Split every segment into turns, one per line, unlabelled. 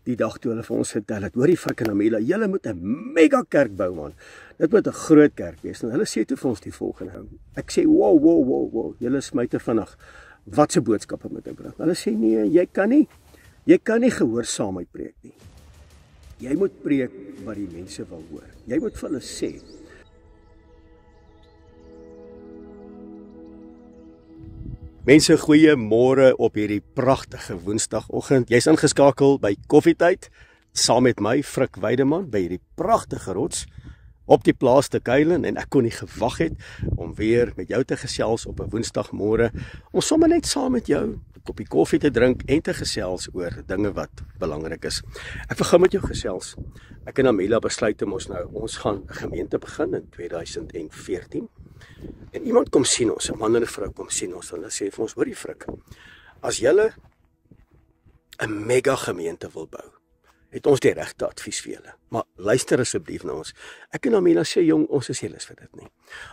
die dag toe hulle vir ons vertel het, hoor die Frik en Amela, julle moet 'n mega kerk bou man. Dit moet 'n groot kerk wees. En hulle sê toe vir ons die volgende. Ek sê, wow, julle smyt te vinnig. Wat se boodskappe moet ek bring? Hulle sê nee, jy kan nie gehoorsaamheid preek nie. Jy moet preek wat die mense wil hoor. Jy moet vir hulle sê. Mense, goeie môre op hierdie pragtige Woensdagoggend. Jy's ingeskakel by Koffietyd saam met my Frik Weideman by hierdie pragtige rots op die plaas te kuilen en ek kon nie gewag het om weer met jou te gesels op 'n Woensdagmôre om sommer net saam met jou 'n koppie koffie te drink en te gesels oor dinge wat belangrik is. Ek wil gou met jou gesels. Ek en Amela besluit ons gaan 'n gemeente begin in 2014. En iemand kom sien ons, 'n man en 'n vrou kom sien ons en hulle sê vir ons, hoor die Frik, as julle 'n mega gemeente wil bou, het ons die regte advies vir julle. Maar luister asseblief na ons. Ek en Amela sê, jong, ons is nie lus vir dit nie.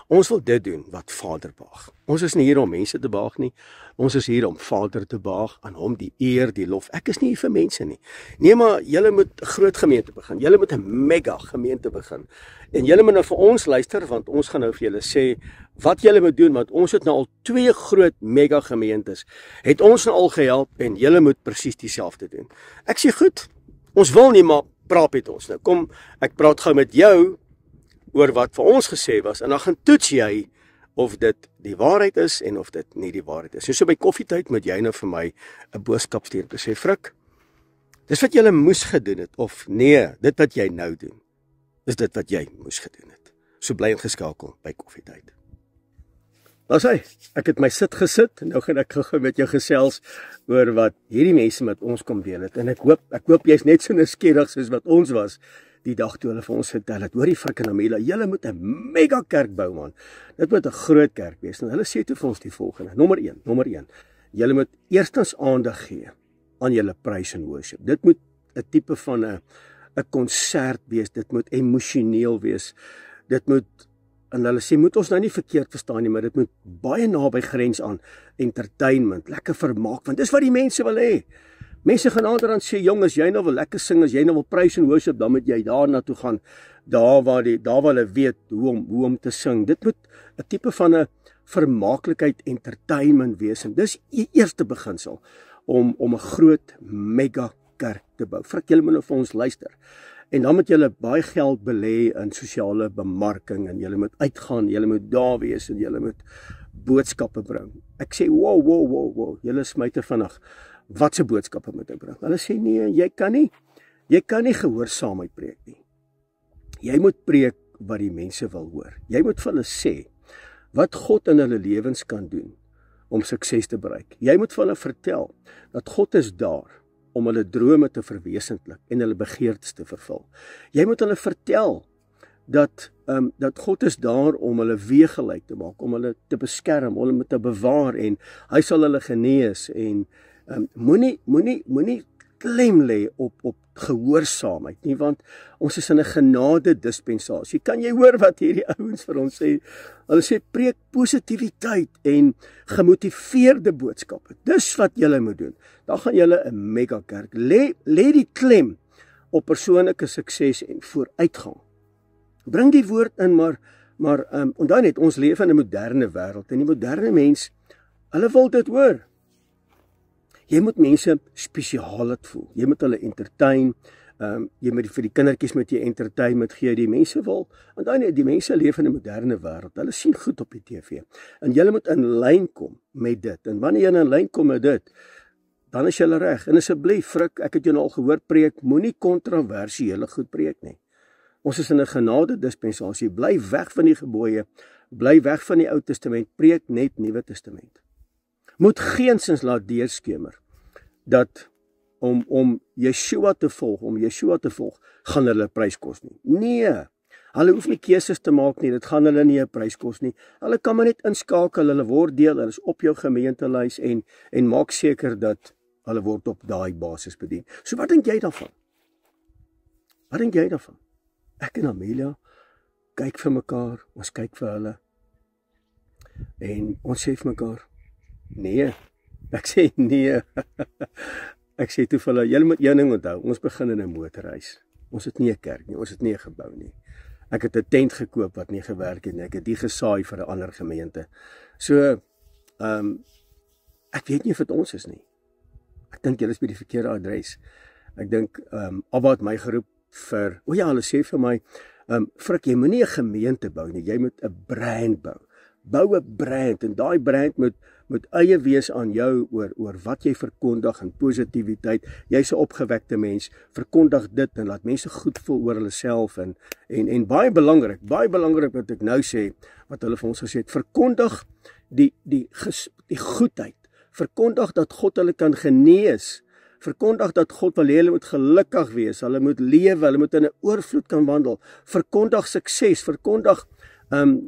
Ons wil dit doen wat Vader behaag. Ons is nie hier om mense te behaag nie. Ons is hier om Vader te behaag, aan hom die eer, die lof. Ek is nie hier vir mense nie. Nee, maar julle moet 'n groot gemeente begin. Julle moet 'n mega gemeente begin. En julle moet nou vir ons luister, want ons gaan nou vir julle sê wat julle moet doen, want ons het nou al 2 groot mega gemeentes. Het ons nou al gehelp en julle moet presies dieselfde doen. Ek sê goed. Ons wil nie, maar praat met ons. Nou kom, ek praat gou met jou oor wat vir ons gesê was en dan gaan toets jy of dit die waarheid is en of dit nie die waarheid is. So by Koffietyd moet jy nou vir my 'n boodskap stuur te sê, Frik, dis wat jy moes gedoen het of nee, dit wat jy nou doen. Is dit wat jy moes gedoen het. So bly ingeskakel by Koffietyd. Daar sê, ek het my sit gesit en nou gaan ek gou met jou gesels oor wat hierdie mense met ons kom deel het. En ek hoop jy's net so nuuskierig soos wat ons was die dag toe hulle vir ons vertel het, hoor die Frik en Amela, julle moet 'n mega kerk bou man. Dit moet 'n groot kerk wees. En hulle sê toe vir ons die volgende. Nommer 1. Julle moet eerstens aandag gee aan julle praise and worship. Dit moet 'n tipe van 'n konsert wees. Dit moet emosioneel wees. Dit moet, en hulle sê, moet ons nou nie verkeerd verstaan nie, maar dit moet baie naby grens aan entertainment, lekker vermaak, want dis wat die mense wil hê. Mense gaan aanderaan sê, jong, as jy nou wil lekker sing, as jy nou wil praise and worship, dan moet jy daar na toe gaan, daar waar hulle weet hoe om te sing. Dit moet 'n tipe van 'n vermaaklikheid, entertainment wees, en dis die eerste beginsel om 'n groot mega kerk te bou. Frik, julle moet nou vir ons luister. En dan moet julle baie geld belê in sosiale bemarking en julle moet uitgaan, julle moet daar wees en julle moet boodskappe bring. Ek sê, wow, julle smyt te vinnig. Wat se boodskappe moet ek bring? Hulle sê nee, jy kan nie gehoorsaamheid preek nie. Jy moet preek wat die mense wil hoor. Jy moet vir hulle sê wat God in hulle lewens kan doen om sukses te bereik. Jy moet vir hulle vertel dat God is daar om hulle drome te verwesenlik en hulle begeertes te vervul. Jy moet hulle vertel dat God is daar om hulle weegelyk te maak, om hulle te beskerm, om hulle te bewaar en hy sal hulle genees en moenie klem lê op gehoorsaamheid nie, want ons is in 'n genade dispensasie. Kan jy hoor wat hierdie ouens vir ons sê? Hulle sê preek positiwiteit en gemotiveerde boodskappe. Dis wat julle moet doen. Dan gaan julle 'n mega kerk. Lê die klem op persoonlike sukses en vooruitgang. Bring die woord in, maar onthou net, ons leef in 'n moderne wêreld en die moderne mens, hulle wil dit hoor. Jy moet mense spesiaal laat voel. Jy moet hulle entertain. Jy moet vir die kindertjies met jy entertainment gee. Die mense wil, want dan die mense leef in 'n moderne wêreld. Hulle sien goed op die TV. En jy moet in lyn kom met dit. En wanneer jy in lyn kom met dit, dan is jy reg. En asseblief, Frik, ek het jou nou al gehoor preek, moenie kontroversiële goed preek nie. Ons is in 'n genade dispensasie. Bly weg van die gebooie. Bly weg van die Ou Testament. Preek net Nuwe Testament. Moet geensins laat deurskemer dat om Yeshua te volg, gaan hulle prys kos nie. Nee, hulle hoef nie keuses te maak nie, dit gaan hulle nie 'n prys kos nie. Hulle kan maar net inskakel, hulle word deel, hulle is op jou gemeentelys en maak seker dat hulle word op daai basis bedien. So wat dink jy daarvan? Ek en Amela kyk vir mekaar, ons kyk vir hulle en ons sê vir mekaar, nee, ek sê nee. ek sê toe vir hulle, julle moet een ding onthou, ons begin in 'n motorhuis. Ons het nie 'n kerk nie, ons het nie 'n gebou nie. Ek het 'n tent gekoop wat nie gewerk het nie. Ek het die gesaai vir 'n ander gemeente. So, ek weet nie of dit ons is nie. Ek dink julle is by die verkeerde adres. Ek dink, Abba het my geroep vir, hulle sê vir my, Frik, jy moet nie 'n gemeente bou nie, jy moet 'n brand bou. Bou 'n brand, en daai brand moet eie wees aan jou oor wat jy verkondig en positiwiteit. Jy's 'n opgewekte mens, verkondig dit en laat mense goed voel oor hulle self en baie belangrik wat ek nou sê, wat hulle vir ons gesê het, verkondig die goedheid. Verkondig dat God hulle kan genees. Verkondig dat God wil hê hulle moet gelukkig wees, hulle moet lewe, hulle moet in 'n oorvloed kan wandel. Verkondig sukses, verkondig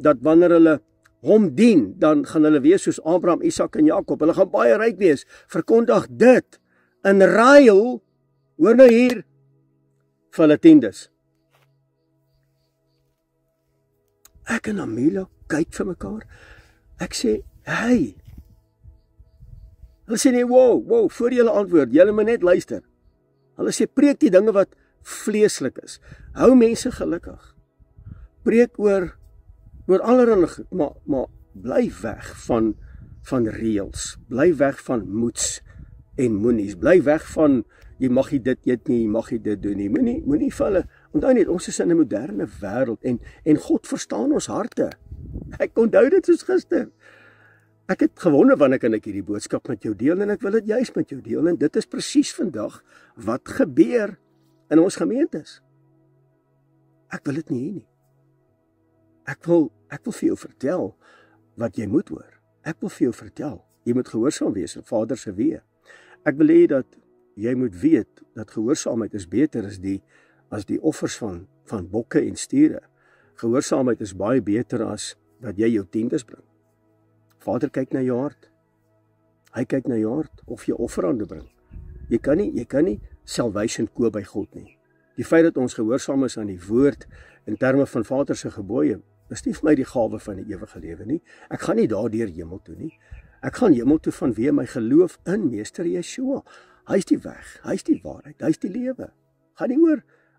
dat wanneer hulle hom dien, dan gaan hulle wees soos Abraham, Isak en Jakob. Hulle gaan baie ryk wees. Verkondig dit in ruil, hoor nou hier, vir hulle tiendes. Ek en Amelia kyk vir mekaar. Ek sê, hey. Hulle sê nee, wow, voor julle antwoord, julle moet net luister. Hulle sê, preek die dinge wat vleeslik is. Hou mense gelukkig. Preek oor allerhande goed, maar bly weg van reëls. Bly weg van moets en moenies. Bly weg van, jy mag nie dit eet nie, jy mag nie dit doen nie. Moenie vir hulle, onthou net, ons is in 'n moderne wêreld en God verstaan ons harte. Ek onthou dit soos gister. Ek het gewonder wanneer kan ek hierdie boodskap met jou deel en ek wil dit juist met jou deel en dit is presies vandag wat gebeur in ons gemeentes. Ek wil dit nie hê nie. Ek wil vir jou vertel wat jy moet hoor. Ek wil vir jou vertel, jy moet gehoorsaam wees in Vader se weë. Ek wil hê dat jy moet weet dat gehoorsaamheid is beter as die offers van bokke en stiere. Gehoorsaamheid is baie beter as dat jy jou tiendes bring. Vader kyk na jou hart. Hy kyk na jou hart of jy offerande bring. Jy kan nie salvation koop by God nie. Die feit dat ons gehoorsaam is aan die woord in terme van Vader se gebooie, is nie vir my die gawe van die ewige lewe nie. Ek gaan nie daardeur hemel toe nie. Ek gaan hemel toe vanweë my geloof in Meester Yeshua. Hy is die weg, hy is die waarheid, hy is die lewe. Gaan nie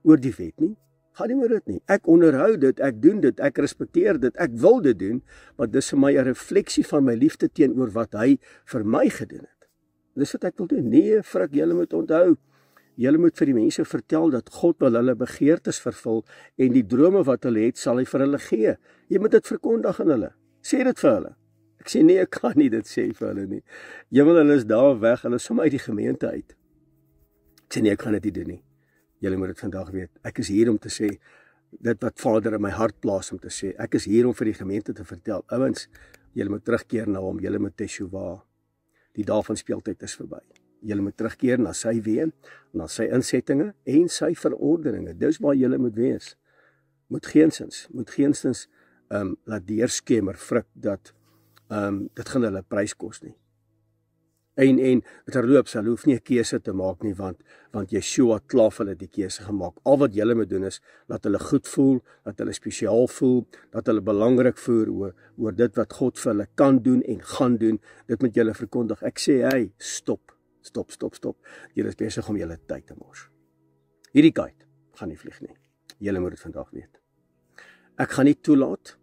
oor die wet nie. Gaan nie oor dit nie. Ek onderhou dit, ek doen dit, ek respekteer dit, ek wil dit doen, want dis vir my 'n refleksie van my liefde teenoor wat hy vir my gedoen het. Dis wat ek wil doen. Nee, Frik, julle moet onthou, julle moet vir die mense vertel dat God wil hulle begeertes vervul en die drome wat hulle het, sal hy vir hulle gee. Jy moet dit verkondig aan hulle. Sê dit vir hulle. Ek sê nee, ek kan nie dit sê vir hulle nie. Hulle is daar weg, hulle is sommer uit die gemeente uit. Ek sê nee, ek kan dit nie doen nie. Julle moet dit vandag weet. Ek is hier om te sê, dit wat Vader in my hart plaas om te sê. Ek is hier om vir die gemeente te vertel. Ouens, julle moet terugkeer na hom. Julle moet teshuwa. Die dae van speeltyd is verby. Julle moet terugkeer na sy weë, na sy insettinge en sy verordeninge. Dis waar julle moet wees. Moet geensins laat deurskemer Frik dat dit gaan hulle prys kos nie. En terloops, hulle hoef nie 'n keuse te maak nie, want Yeshua het klaar vir hulle die keuse gemaak. Al wat julle moet doen is, laat hulle goed voel, laat hulle spesiaal voel, laat hulle belangrik voel oor dit wat God vir hulle kan doen en gaan doen. Dit moet julle verkondig. Ek sê, hey, stop. Julle is besig om julle tyd te mors. Hierdie kite gaan nie vlieg nie. Julle moet dit vandag weet. Ek gaan nie toelaat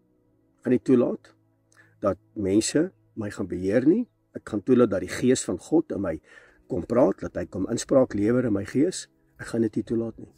dat mense my gaan beheer nie. Ek gaan toelaat dat die gees van God in my kom praat, dat hy kom inspraak lewer in my gees. Ek gaan dit nie toelaat nie.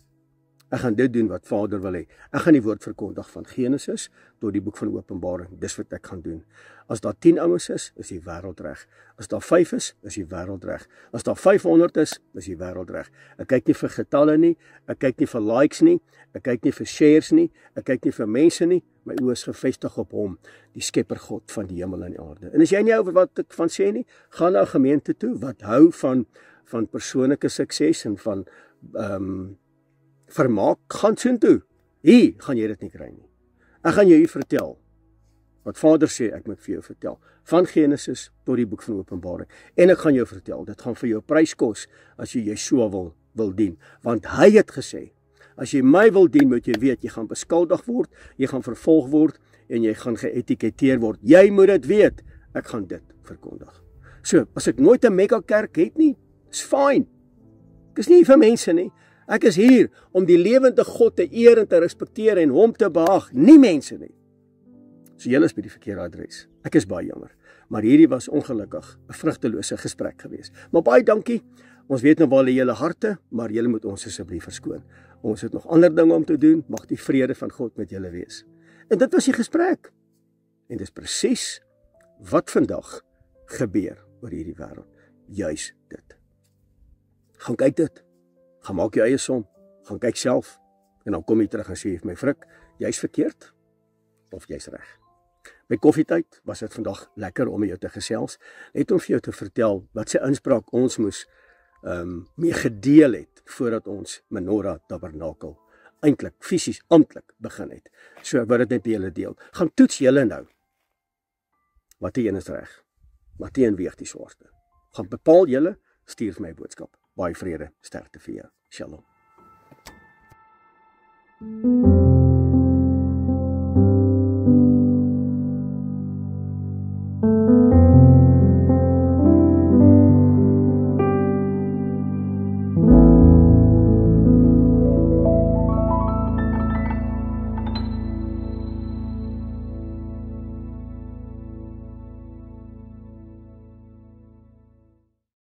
Ek gaan dit doen wat Vader wil hê. Ek gaan die woord verkondig van Genesis tot die boek van Openbaring. Dis wat ek gaan doen. As daar 10 ouens is die wêreld reg. As daar 5 is die wêreld reg. As daar 500 is die wêreld reg. Ek kyk nie vir getalle nie, ek kyk nie vir likes nie, ek kyk nie vir shares nie, ek kyk nie vir mense nie. My oë is gefestig op hom, die skepper God van die hemel en die aarde. En as jy nie hou wat ek van sê nie, gaan na 'n gemeente toe wat hou van persoonlike sukses en van vermaak, gaan soontoe. Hier gaan jy dit nie kry nie. Ek gaan jou hier vertel wat Vader sê ek moet vir jou vertel, van Genesis tot die boek van Openbaring. En ek gaan jou vertel, dit gaan vir jou prys kos as jy Yeshua wil dien, want hy het gesê, as jy my wil dien, moet jy weet, jy gaan beskuldig word, jy gaan vervolg word en jy gaan geetiketeer word. Jy moet dit weet. Ek gaan dit verkondig. So, as ek nooit 'n mega kerk het nie, is fyn. is nie hier vir mense nie. Ek is hier om die lewende God te eer en te respekteer en hom te behaag, nie mense nie. So julle is by die verkeerde adres. Ek is baie jammer, maar hierdie was ongelukkig 'n vrugtelose gesprek geweest. Maar baie dankie. Ons weet nou waar lê julle harte, maar julle moet ons asseblief verskoon. Ons het nog ander dinge om te doen. Mag die vrede van God met julle wees. En dit was die gesprek. En dis presies wat vandag gebeur oor hierdie wêreld. Juis dit. Gaan kyk dit. Gaan maak jou eie som. Gaan kyk self. En dan kom jy terug en sê vir my, Frik, jy's verkeerd of jy's reg. By koffietyd was dit vandag lekker om met jou te gesels. Net om vir jou te vertel wat sy inspraak ons moes mee gedeel het voordat ons Menorah Tabernakel eintlik fisies amptelik begin het. So ek wou dit net by julle deel. Gaan toets julle nou. Watter een is reg? Watter een weeg die swaarste? Gaan bepaal julle, stuur vir my boodskap. Baie vrede, sterkte vir jou. Shalom.